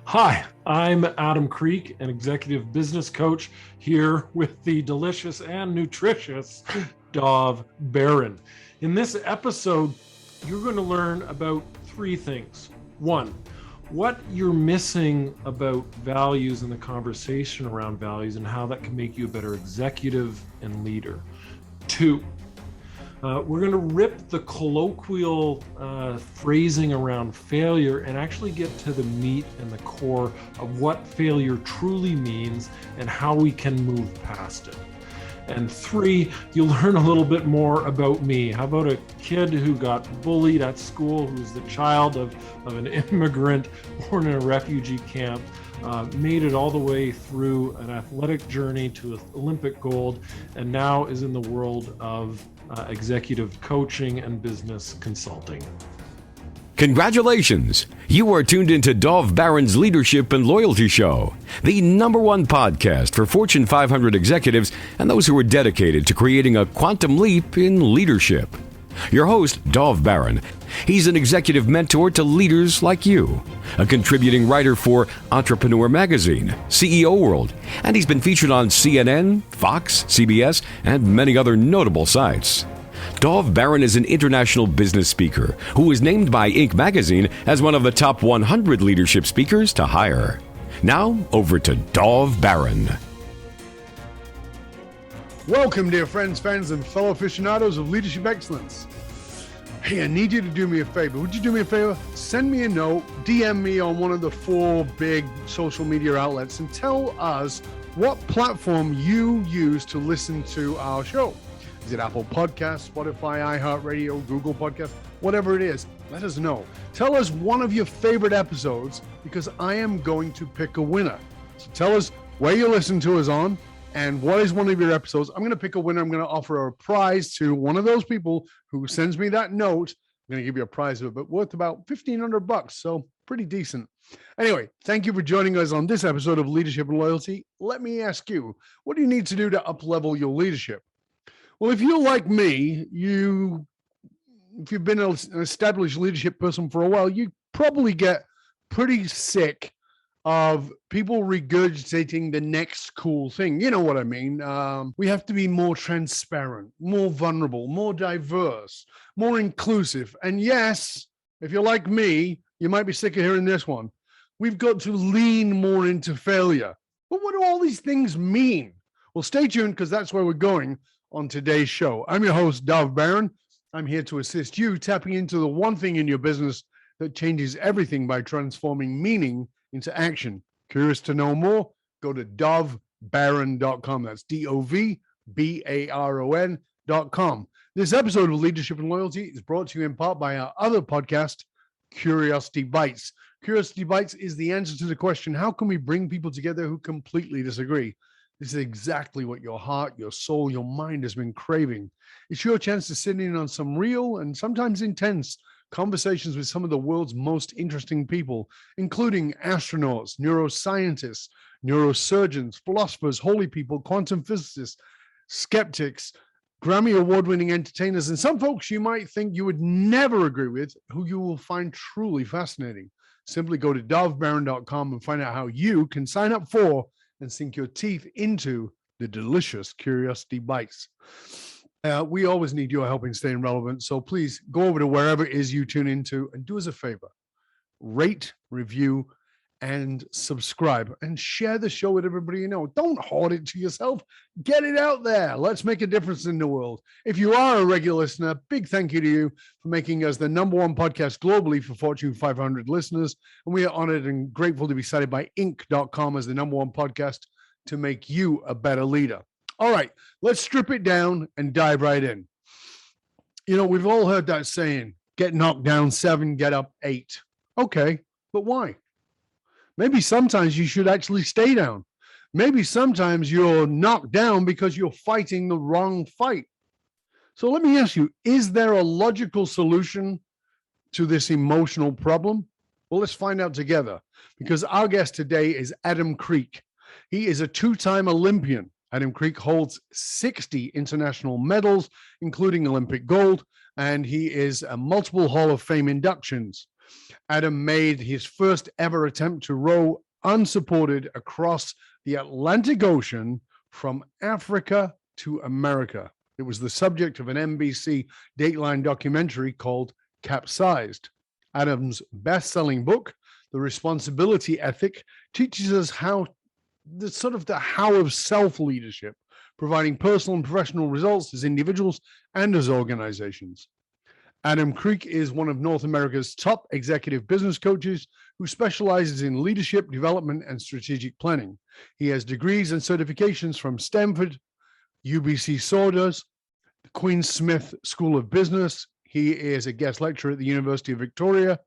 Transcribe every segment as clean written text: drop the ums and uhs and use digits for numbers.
Hi, I'm Adam Kreek, an executive business coach here with the delicious and nutritious Dov Baron. In this episode, you're going to learn about three things. One, what you're missing about values and the conversation around values and how that can make you a better executive and leader. Two, we're going to rip the colloquial phrasing around failure and actually get to the meat and the core of what failure truly means and how we can move past it. And three, you'll learn a little bit more about me. How about a kid who got bullied at school, who's the child of an immigrant born in a refugee camp, made it all the way through an athletic journey to Olympic gold, and now is in the world of executive coaching and business consulting. Congratulations! You are tuned into Dov Baron's Leadership and Loyalty Show, the #1 podcast for Fortune 500 executives and those who are dedicated to creating a quantum leap in leadership. Your host, Dov Baron. He's an executive mentor to leaders like you, a contributing writer for Entrepreneur Magazine, CEO World, and he's been featured on CNN, Fox, CBS, and many other notable sites. Dov Baron is an international business speaker who was named by Inc. magazine as one of the top 100 leadership speakers to hire. Now, over to Dov Baron. Welcome, dear friends, fans, and fellow aficionados of leadership excellence. Hey, I need you to do me a favor. Would you do me a favor? Send me a note, DM me on one of the 4 big social media outlets, and tell us what platform you use to listen to our show. Is it Apple Podcasts, Spotify, iHeartRadio, Google Podcasts, whatever it is? Let us know. Tell us one of your favorite episodes, because I am going to pick a winner. So tell us where you listen to us on and what is one of your episodes. I'm going to pick a winner. I'm going to offer a prize to one of those people who sends me that note. I'm going to give you a prize of it, but worth about $1,500, so pretty decent. Anyway, thank you for joining us on this episode of Leadership and Loyalty. Let me ask you, what do you need to do to up-level your leadership? Well, if you're like me, if you've been an established leadership person for a while, you probably get pretty sick of people regurgitating the next cool thing. You know what I mean? We have to be more transparent, more vulnerable, more diverse, more inclusive. And yes, if you're like me, you might be sick of hearing this one. We've got to lean more into failure. But what do all these things mean? Well, stay tuned, because that's where we're going on today's show. I'm your host, Dov Baron. I'm here to assist you tapping into the one thing in your business that changes everything by transforming meaning into action. Curious to know more? Go to dovbaron.com. That's DOVBARON.com. This episode of Leadership and Loyalty is brought to you in part by our other podcast, Curiosity Bites. Curiosity Bites is the answer to the question, how can we bring people together who completely disagree? This is exactly what your heart, your soul, your mind has been craving. It's your chance to sit in on some real and sometimes intense conversations with some of the world's most interesting people, including astronauts, neuroscientists, neurosurgeons, philosophers, holy people, quantum physicists, skeptics, Grammy award-winning entertainers, and some folks you might think you would never agree with, who you will find truly fascinating. Simply go to dovbaron.com and find out how you can sign up for and sink your teeth into the delicious Curiosity Bites. We always need your help in staying relevant, so please go over to wherever it is you tune into and do us a favor. Rate, review, and subscribe, and share the show with everybody you know. Don't hoard it to yourself. Get it out there. Let's make a difference in the world. If you are a regular listener, big thank you to you for making us the #1 podcast globally for Fortune 500 listeners, and we are honored and grateful to be cited by Inc.com as the #1 podcast to make you a better leader. All right, let's strip it down and dive right in. You know, we've all heard that saying, get knocked down 7, get up 8. Okay, but why? Maybe sometimes you should actually stay down. Maybe sometimes you're knocked down because you're fighting the wrong fight. So let me ask you, is there a logical solution to this emotional problem? Well, let's find out together, because our guest today is Adam Kreek. He is a 2-time Olympian. Adam Kreek holds 60 international medals, including Olympic gold, and he is a multiple Hall of Fame inductions. Adam made his first ever attempt to row unsupported across the Atlantic Ocean from Africa to America. It was the subject of an NBC Dateline documentary called Capsized. Adam's best-selling book, The Responsibility Ethic, teaches us how the how of self-leadership, providing personal and professional results as individuals and as organizations. Adam Kreek is one of North America's top executive business coaches who specializes in leadership development and strategic planning. He has degrees and certifications from Stanford, UBC Sauder, the Queen Smith School of Business. He is a guest lecturer at the University of Victoria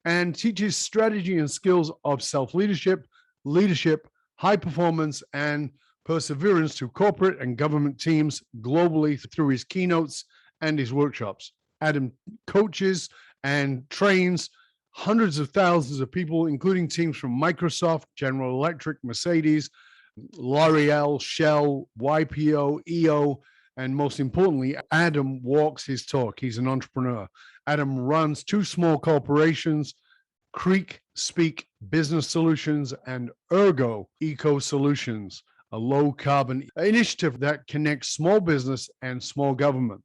and teaches strategy and skills of self-leadership, leadership, high performance, and perseverance to corporate and government teams globally through his keynotes and his workshops. Adam coaches and trains hundreds of thousands of people, including teams from Microsoft, General Electric, Mercedes, L'Oreal, Shell, YPO, EO, and most importantly, Adam walks his talk. He's an entrepreneur. Adam runs two small corporations, Kreek Speak Business Solutions and Ergo Eco Solutions, a low-carbon initiative that connects small business and small government.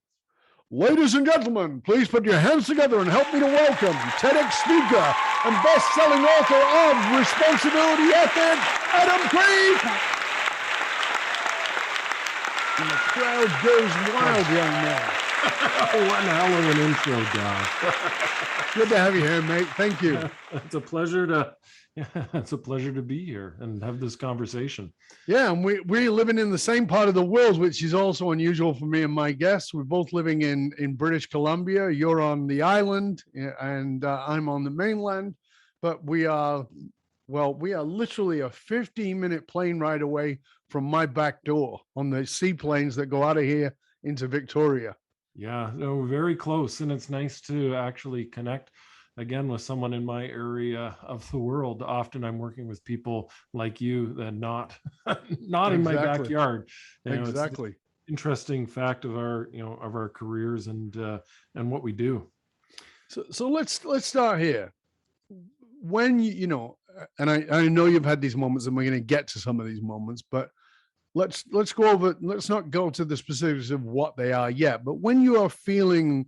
Ladies and gentlemen, please put your hands together and help me to welcome TEDx speaker and best-selling author of Responsibility Ethic, Adam Kreek. And the crowd goes wild, young man. What an hell of an intro, Don. Good to have you here, mate. Thank you. It's a pleasure to be here and have this conversation. Yeah, and we're living in the same part of the world, which is also unusual for me and my guests. We're both living in British Columbia. You're on the island, and I'm on the mainland. But we are literally a 15-minute plane ride away from my back door on the seaplanes that go out of here into Victoria. Yeah, no, very close, and it's nice to actually connect again with someone in my area of the world. Often I'm working with people like you that not in my backyard. Exactly. It's an interesting fact of our careers and what we do. So let's start here. When and I know you've had these moments, and we're going to get to some of these moments, but let's go over. Let's not go to the specifics of what they are yet. But when you are feeling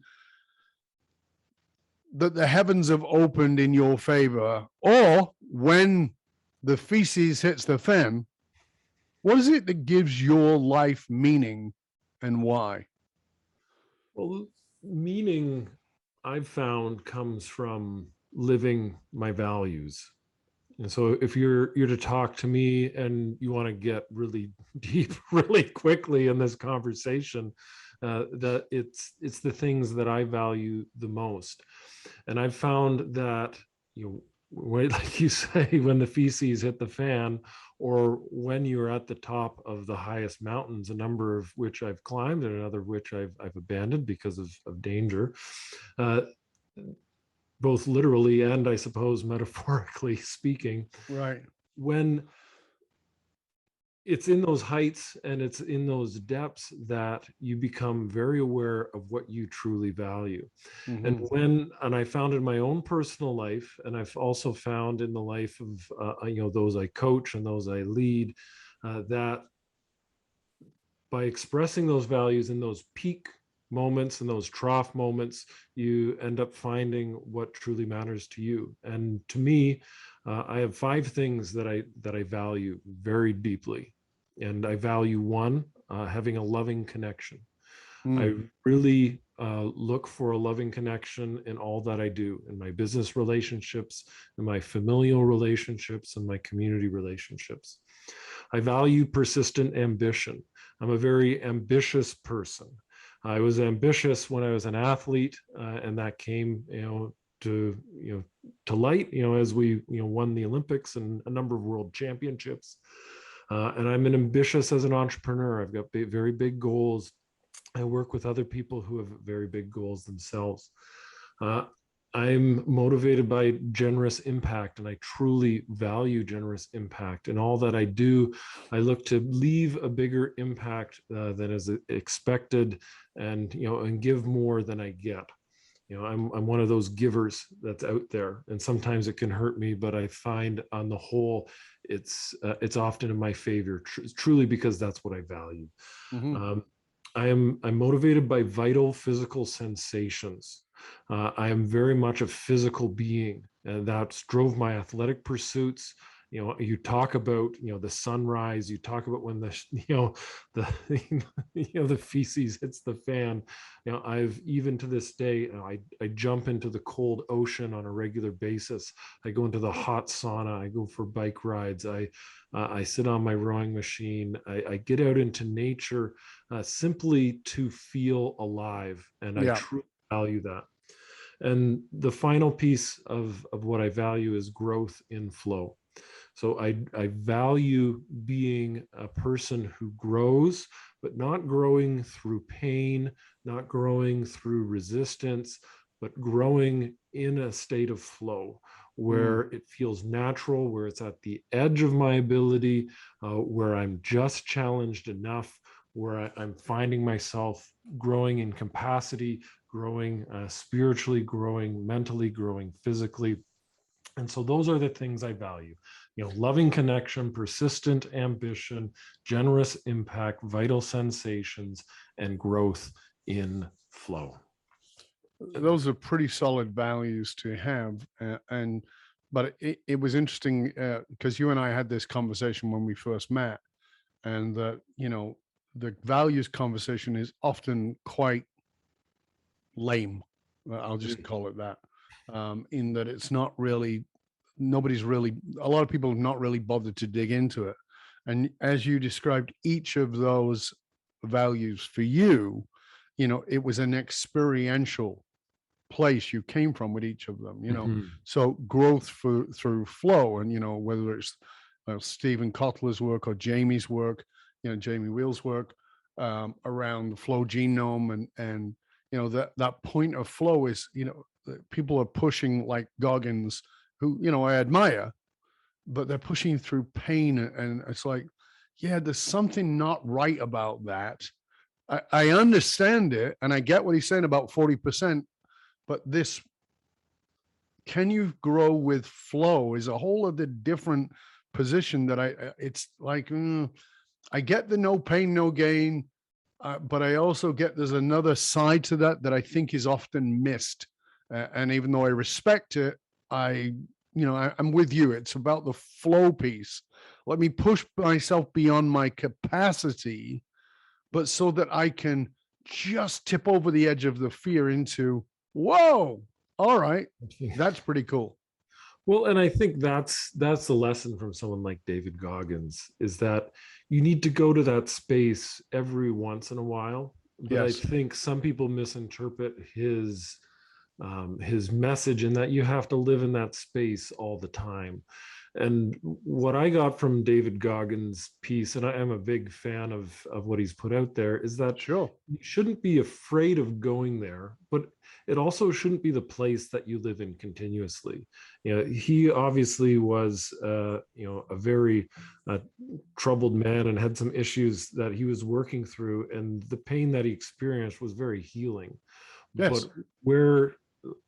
that the heavens have opened in your favor, or when the feces hits the fan, what is it that gives your life meaning and why? Well, meaning I've found comes from living my values. And so if you're to talk to me and you want to get really deep really quickly in this conversation, that it's the things that I value the most. And I've found that, like you say, when the feces hit the fan, or when you're at the top of the highest mountains, a number of which I've climbed and another of which I've abandoned because of danger, both literally and I suppose metaphorically speaking. Right. When it's in those heights and it's in those depths that you become very aware of what you truly value. Mm-hmm. And I found in my own personal life, and I've also found in the life of those I coach and those I lead, that by expressing those values in those peak moments and those trough moments, you end up finding what truly matters to you. And to me, I have 5 things that I value very deeply. And I value one, having a loving connection. I really look for a loving connection in all that I do, in my business relationships, in my familial relationships, and my community relationships. I value persistent ambition. I'm a very ambitious person. I was ambitious when I was an athlete, and that came, to light, as we, won the Olympics and a number of world championships. And I'm ambitious as an entrepreneur. I've got very big goals. I work with other people who have very big goals themselves. I'm motivated by generous impact, and I truly value generous impact. In all that I do, I look to leave a bigger impact than is expected, and give more than I get. I'm one of those givers that's out there, and sometimes it can hurt me, but I find on the whole, it's often in my favor, truly, because that's what I value. Mm-hmm. I'm motivated by vital physical sensations. I am very much a physical being, and that drove my athletic pursuits. You talk about, the sunrise, you talk about when the the feces hits the fan. I've, even to this day, I jump into the cold ocean on a regular basis. I go into the hot sauna. I go for bike rides. I sit on my rowing machine. I get out into nature simply to feel alive, and I Yeah. truly value that. And the final piece of what I value is growth in flow. So I value being a person who grows, but not growing through pain, not growing through resistance, but growing in a state of flow where it feels natural, where it's at the edge of my ability, where I'm just challenged enough, where I'm finding myself growing in capacity, growing spiritually, growing mentally, growing physically. And so those are the things I value. Loving connection, persistent ambition, generous impact, vital sensations, and growth in flow. Those are pretty solid values to have. But it was interesting because you and I had this conversation when we first met, and that, the values conversation is often quite lame. I'll just call it that. In that it's not really, a lot of people have not really bothered to dig into it. And as you described each of those values for you, it was an experiential place you came from with each of them. So growth through flow, and whether it's Stephen Kotler's work or Jamie's work, Jamie Wheel's work around the flow genome, and that point of flow is, people are pushing like Goggins, who I admire, but they're pushing through pain, and it's like, yeah, there's something not right about that. I understand it, and I get what he's saying about 40%, but this, can you grow with flow, is a whole other different position that it's like, I get the no pain, no gain, but I also get there's another side to that I think is often missed. And even though I respect it, I'm with you. It's about the flow piece. Let me push myself beyond my capacity, but so that I can just tip over the edge of the fear into, whoa, all right, that's pretty cool. Well, and I think that's the lesson from someone like David Goggins, is that you need to go to that space every once in a while. But yes, I think some people misinterpret his message in that you have to live in that space all the time. And what I got from David Goggins' piece, and I am a big fan of what he's put out there, is that you shouldn't be afraid of going there, but it also shouldn't be the place that you live in continuously. He obviously was, a very troubled man and had some issues that he was working through, and the pain that he experienced was very healing. Yes. But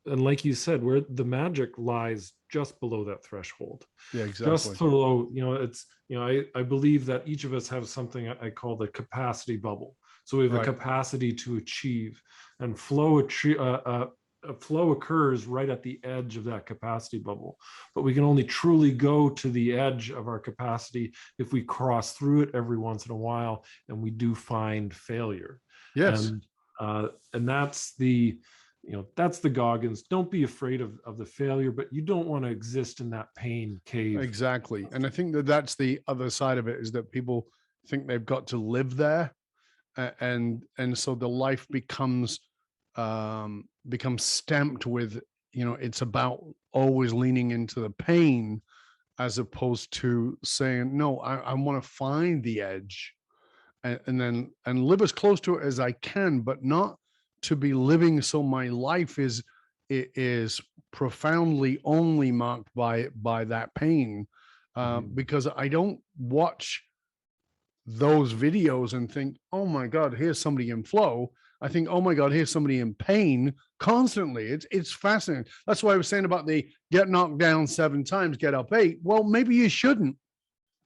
and like you said, where the magic lies just below that threshold. Yeah, exactly. Just below, it's, I believe that each of us have something I call the capacity bubble. So we have a capacity to achieve, and flow occurs right at the edge of that capacity bubble. But we can only truly go to the edge of our capacity if we cross through it every once in a while, and we do find failure. Yes. And that's the Goggins. Don't be afraid of the failure, but you don't want to exist in that pain cave. Exactly. And I think that's the other side of it, is that people think they've got to live there. And so the life becomes stamped with, it's about always leaning into the pain, as opposed to saying, no, I want to find the edge and live as close to it as I can, but not to be living so my life is profoundly only marked by that pain, because I don't watch those videos and think, oh my God, here's somebody in flow. I think, oh my God, here's somebody in pain constantly. It's fascinating. That's why I was saying about the get knocked down 7 times, get up 8. Well, maybe you shouldn't.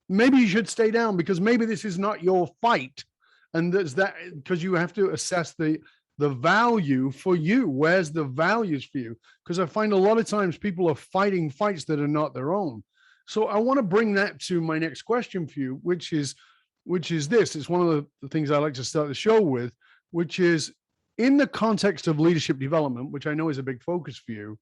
Maybe you should stay down, because maybe this is not your fight. And there's that, because you have to assess the value for you. Where's the values for you? Because I find a lot of times people are fighting fights that are not their own. So I want to bring that to my next question for you, which is this. It's one of the things I like to start the show with, which is, in the context of leadership development, which I know is a big focus for you,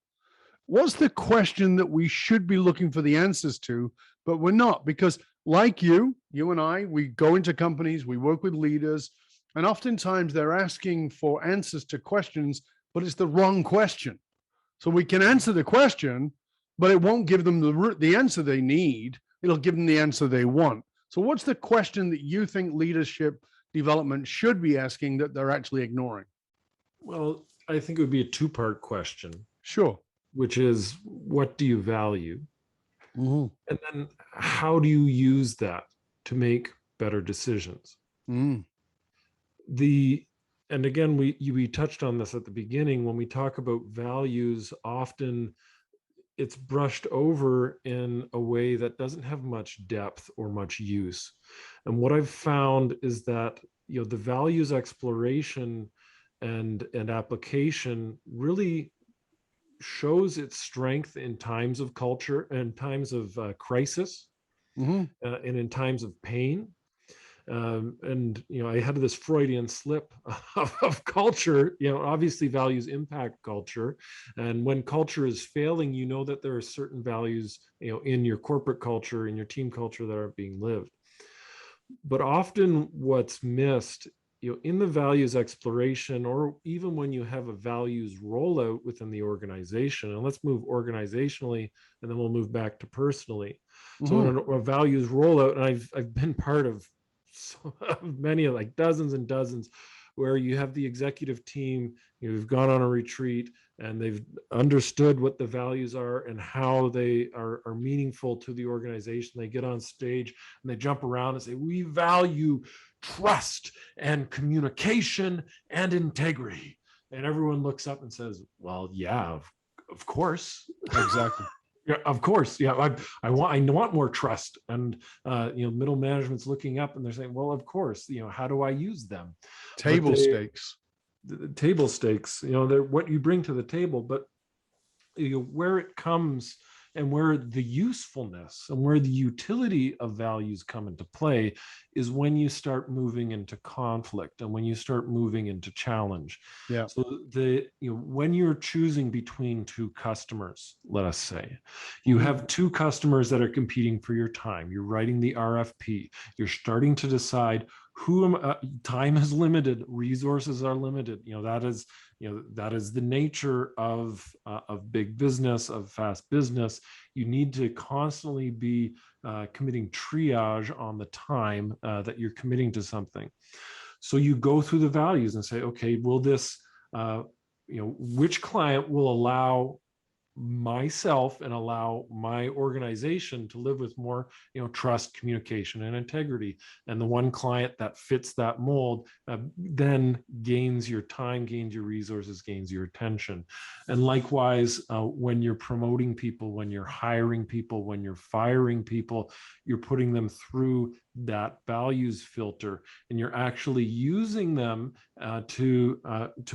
what's the question that we should be looking for the answers to, but we're not? Because like you and I, we go into companies, we work with leaders, and oftentimes they're asking for answers to questions, but it's the wrong question. So we can answer the question, but it won't give them the answer they need. It'll give them the answer they want. So what's the question that you think leadership development should be asking that they're actually ignoring? Well, I think it would be a 2-part question. Sure. Which is, what do you value? Mm-hmm. And then how do you use that to make better decisions? Mm. And again, we touched on this at the beginning. When we talk about values, often it's brushed over in a way that doesn't have much depth or much use. And what I've found is that, the values exploration and application really shows its strength in times of culture and times of crisis, Mm-hmm. and in times of pain. And I had this Freudian slip of culture. Obviously values impact culture, and when culture is failing, that there are certain values in your corporate culture, in your team culture, that aren't being lived. But often what's missed, in the values exploration, or even when you have a values rollout within the organization, and let's move organizationally, and then we'll move back to personally. Mm-hmm. So in a values rollout, and I've been part of many, like dozens and dozens, where you have the executive team, you've gone on a retreat, and they've understood what the values are and how they are meaningful to the organization. They get on stage and they jump around and say, we value trust and communication and integrity. And everyone looks up and says, well, yeah, of course. Exactly. Yeah, of course. Yeah, I want more trust, and middle management's looking up and they're saying, well, of course. How do I use them? Table stakes. The table stakes. They're what you bring to the table, but where it comes and where the usefulness and where the utility of values come into play is when you start moving into conflict and when you start moving into challenge. Yeah. So when you're choosing between 2 customers, let us say, you have 2 customers that are competing for your time. You're writing the RFP. You're starting to decide time is limited, resources are limited. That is the nature of big business, of fast business. You need to constantly be committing triage on the time that you're committing to something. So you go through the values and say, okay, will this, which client will allow myself and allow my organization to live with more trust, communication, and integrity? And the one client that fits that mold then gains your time, gains your resources, gains your attention. And likewise, when you're promoting people, when you're hiring people, when you're firing people, you're putting them through that values filter, and you're actually using them to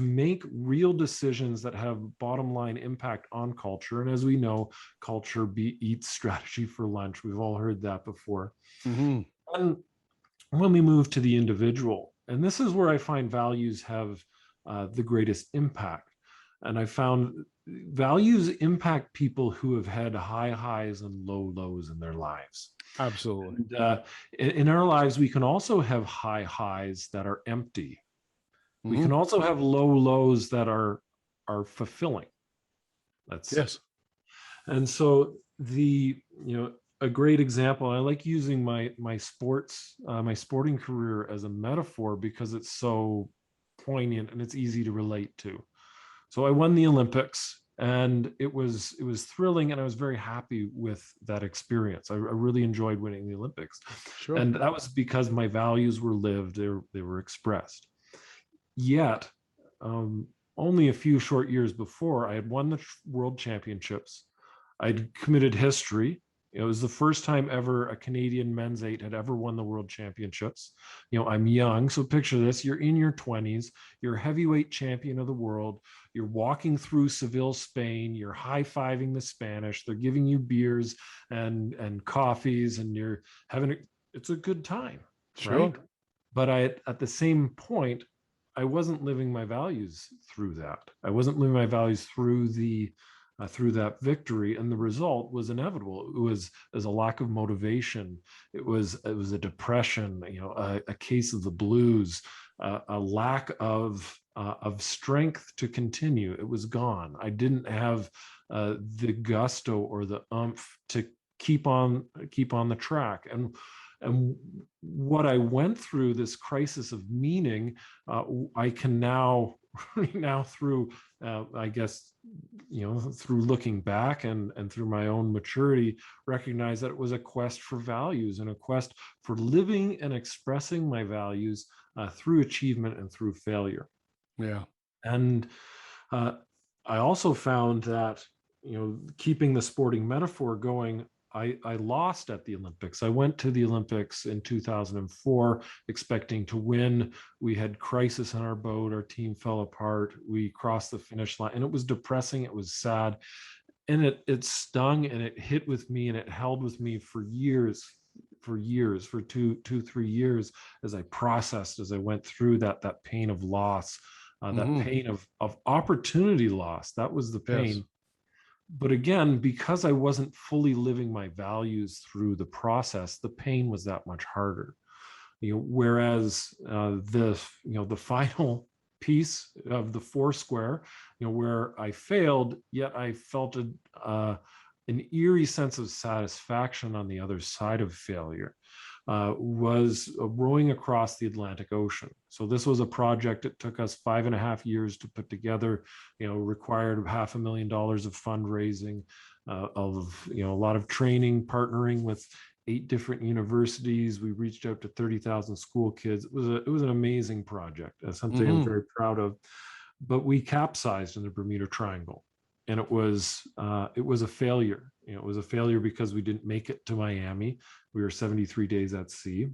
make real decisions that have bottom line impact on culture. And as we know, culture eats strategy for lunch. We've all heard that before. Mm-hmm. And when we move to the individual, and this is where I find values have the greatest impact. And I found values impact people who have had high highs and low lows in their lives. Absolutely. And, in our lives, we can also have high highs that are empty. Mm-hmm. We can also have low lows that are fulfilling. Yes. And so a great example, I like using my sporting career as a metaphor because it's so poignant and it's easy to relate to. So I won the Olympics, and it was thrilling, and I was very happy with that experience. I really enjoyed winning the Olympics. Sure. And that was because my values were lived, they were expressed. Yet only a few short years before, I had won the world championships. I'd committed history. It was the first time ever a Canadian men's eight had ever won the world championships. I'm young, so picture this: you're in your 20s, you're a heavyweight champion of the world, you're walking through Seville, Spain, you're high-fiving the Spanish, they're giving you beers and coffees, and you're it's a good time, Sure. right? But at the same point, I wasn't living my values through that. I wasn't living my values through that victory, and the result was inevitable. It was a lack of motivation. It was a depression. A case of the blues, a lack of strength to continue. It was gone. I didn't have the gusto or the oomph to keep on the track. And what I went through, this crisis of meaning, I can now through I guess through looking back and through my own maturity, recognize that it was a quest for values and a quest for living and expressing my values through achievement and through failure. Yeah. And I also found that keeping the sporting metaphor going, I lost at the Olympics. I went to the Olympics in 2004 expecting to win. We had crisis on our boat. Our team fell apart. We crossed the finish line, and it was depressing. It was sad, and it stung, and it hit with me, and it held with me for years, for 3 years, as I processed, as I went through that pain of loss, that pain of opportunity loss. That was the pain. Yes. But again, because I wasn't fully living my values through the process, the pain was that much harder. Whereas the final piece of the Foursquare, where I failed, yet I felt an eerie sense of satisfaction on the other side of failure, was rowing across the Atlantic Ocean. So this was a project that took us 5.5 years to put together, required $500,000 of fundraising, a lot of training, partnering with 8 different universities. We reached out to 30,000 school kids. It was an amazing project, something I'm very proud of. But we capsized in the Bermuda Triangle, and it was a failure. It was a failure because we didn't make it to Miami. We were 73 days at sea.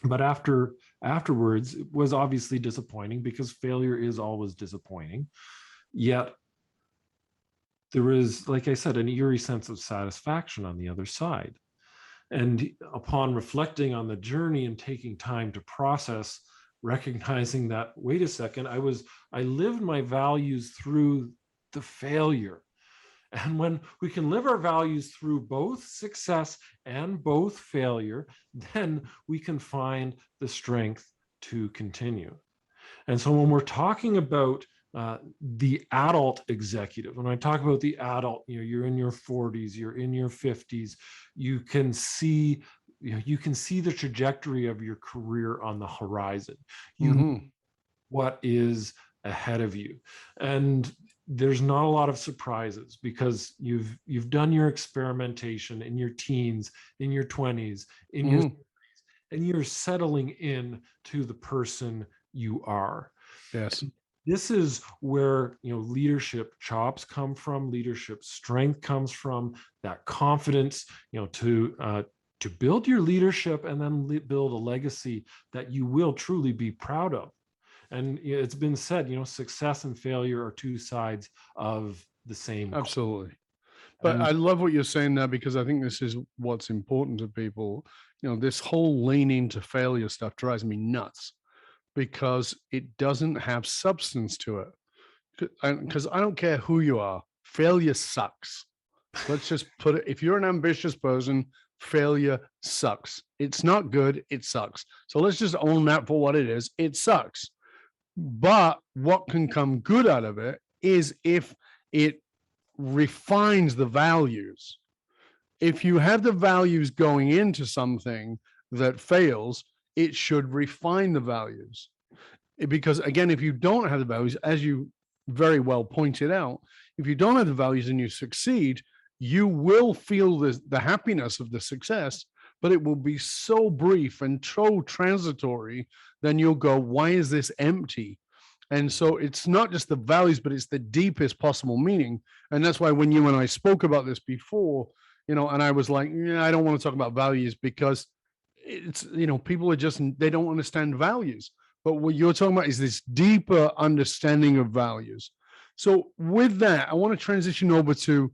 But afterwards, it was obviously disappointing, because failure is always disappointing. Yet there is, like I said, an eerie sense of satisfaction on the other side. And upon reflecting on the journey and taking time to process, recognizing that, wait a second, I lived my values through the failure. And when we can live our values through both success and both failure, then we can find the strength to continue. And so when we're talking about the adult executive, when I talk about the adult, you're in your 40s, you're in your 50s, you can see the trajectory of your career on the horizon. What is ahead of you. And there's not a lot of surprises, because you've done your experimentation in your teens, in your 20s, in your 30s, and you're settling in to the person you are. Yes. This is where leadership chops come from, leadership strength comes from, that confidence, to build your leadership and then build a legacy that you will truly be proud of. And it's been said, success and failure are two sides of the same coin. Absolutely. But I love what you're saying there, because I think this is what's important to people. This whole leaning to failure stuff drives me nuts, because it doesn't have substance to it. Because I don't care who you are, failure sucks. Let's just put it, if you're an ambitious person, failure sucks. It's not good, it sucks. So let's just own that for what it is. It sucks. But what can come good out of it is if it refines the values. If you have the values going into something that fails, it should refine the values. Because again, if you don't have the values, as you very well pointed out, if you don't have the values and you succeed, you will feel the happiness of the success, but it will be so brief and so transitory, then you'll go, why is this empty? And so it's not just the values, but it's the deepest possible meaning. And that's why when you and I spoke about this before, and I was like, yeah, I don't want to talk about values because it's, people are just, they don't understand values. But what you're talking about is this deeper understanding of values. So with that, I want to transition over to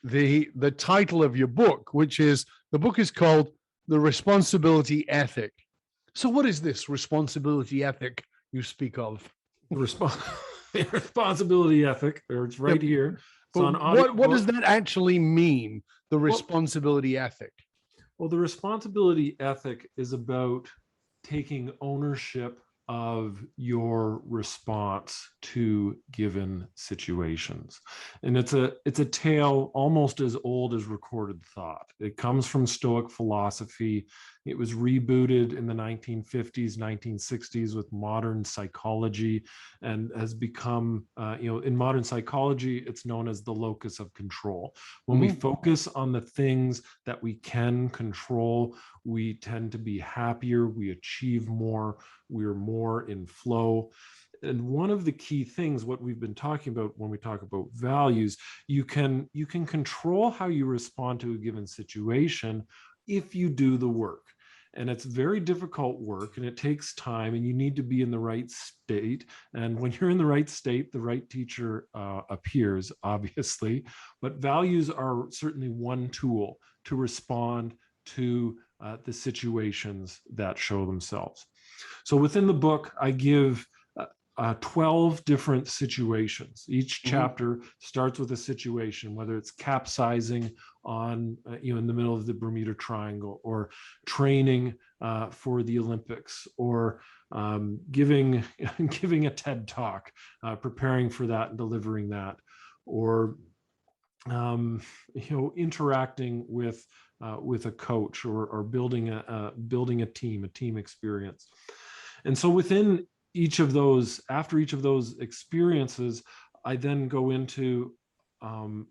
the title of your book, which is, the book is called The Responsibility Ethic. So what is this responsibility ethic you speak of? The responsibility ethic, or it's right here. It's on what does that actually mean, the responsibility ethic? Well, the responsibility ethic is about taking ownership of your response to given situations. And it's a tale almost as old as recorded thought. It comes from Stoic philosophy. It was rebooted in the 1950s, 1960s with modern psychology, and has become, in modern psychology, it's known as the locus of control. When we focus on the things that we can control, we tend to be happier, we achieve more, we're more in flow. And one of the key things, what we've been talking about when we talk about values, you can control how you respond to a given situation if you do the work. And it's very difficult work, and it takes time, and you need to be in the right state. And when you're in the right state, the right teacher appears, obviously. But values are certainly one tool to respond to the situations that show themselves. So within the book, I give 12 different situations. Each chapter starts with a situation, whether it's capsizing on, in the middle of the Bermuda Triangle, or training for the Olympics, or giving a TED talk, preparing for that and delivering that, or interacting with a coach, or building a team experience. And so within after each of those experiences, I then go into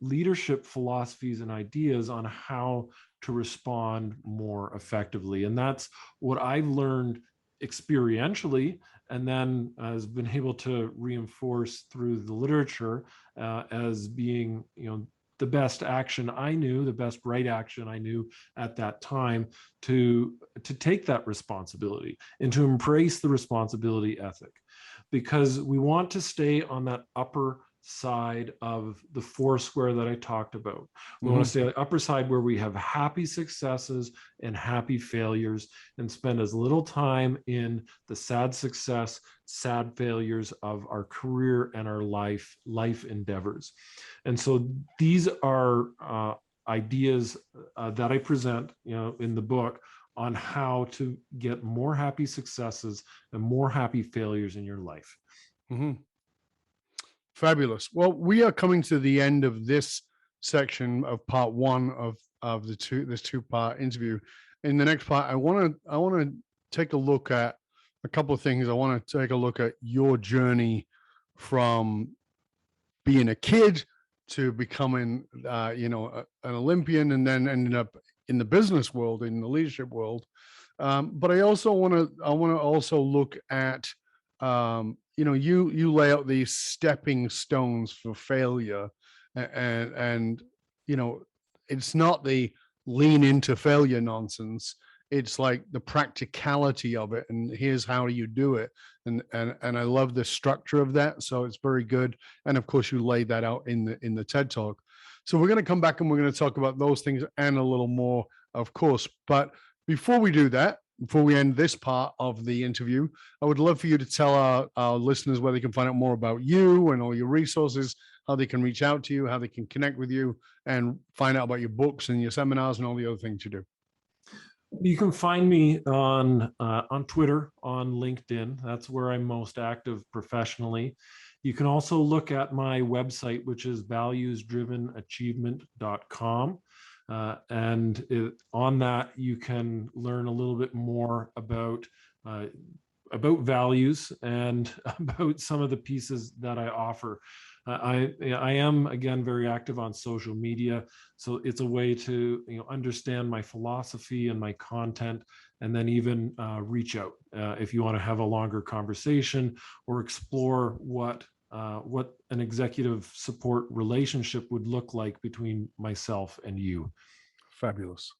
leadership philosophies and ideas on how to respond more effectively. And that's what I've learned experientially, and then has been able to reinforce through the literature as being, the best action I knew, the best right action I knew at that time, to take that responsibility and to embrace the responsibility ethic, because we want to stay on that upper side of the Foursquare that I talked about. We want to stay on the upper side where we have happy successes and happy failures, and spend as little time in the sad success, sad failures of our career and our life endeavors. And so these are ideas that I present, in the book, on how to get more happy successes and more happy failures in your life. Fabulous. Well, we are coming to the end of this section of part one of this two-part interview. In the next part, I want to take a look at a couple of things. I want to take a look at your journey from being a kid to becoming, an Olympian, and then ending up in the business world, in the leadership world. But I also want to look at, you lay out these stepping stones for failure, and it's not the lean into failure nonsense. It's like the practicality of it, and here's how you do it. And I love the structure of that. So it's very good. And of course, you laid that out in the TED Talk. So we're going to come back and we're going to talk about those things and a little more, of course. But before we do that, before we end this part of the interview, I would love for you to tell our listeners where they can find out more about you and all your resources, how they can reach out to you, how they can connect with you, and find out about your books and your seminars and all the other things you do. You can find me on Twitter, on LinkedIn. That's where I'm most active professionally. You can also look at my website, which is valuesdrivenachievement.com. On that, you can learn a little bit more about values and about some of the pieces that I offer. I am, again, very active on social media. So it's a way to understand my philosophy and my content, and then even reach out if you want to have a longer conversation or explore what an executive support relationship would look like between myself and you. Fabulous.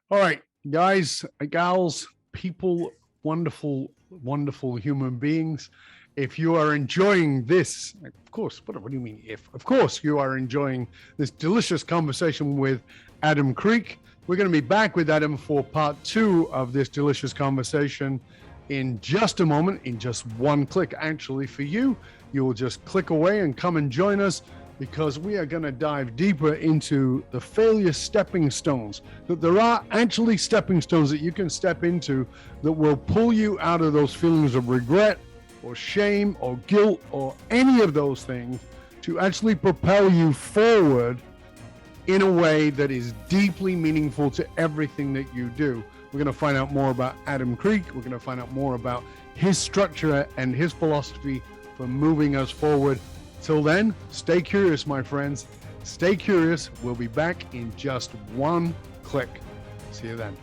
All right, guys, gals, people, wonderful, wonderful human beings. If you are enjoying this, of course, what do you mean if? Of course, you are enjoying this delicious conversation with Adam Kreek. We're going to be back with Adam for part 2 of this delicious conversation in just a moment, in just one click. Actually, for you, you will just click away and come and join us, because we are going to dive deeper into the failure stepping stones, that there are actually stepping stones that you can step into that will pull you out of those feelings of regret or shame or guilt or any of those things, to actually propel you forward in a way that is deeply meaningful to everything that you do. We're going to find out more about Adam Kreek. We're going to find out more about his structure and his philosophy for moving us forward. Till then, stay curious, my friends. Stay curious. We'll be back in just one click. See you then.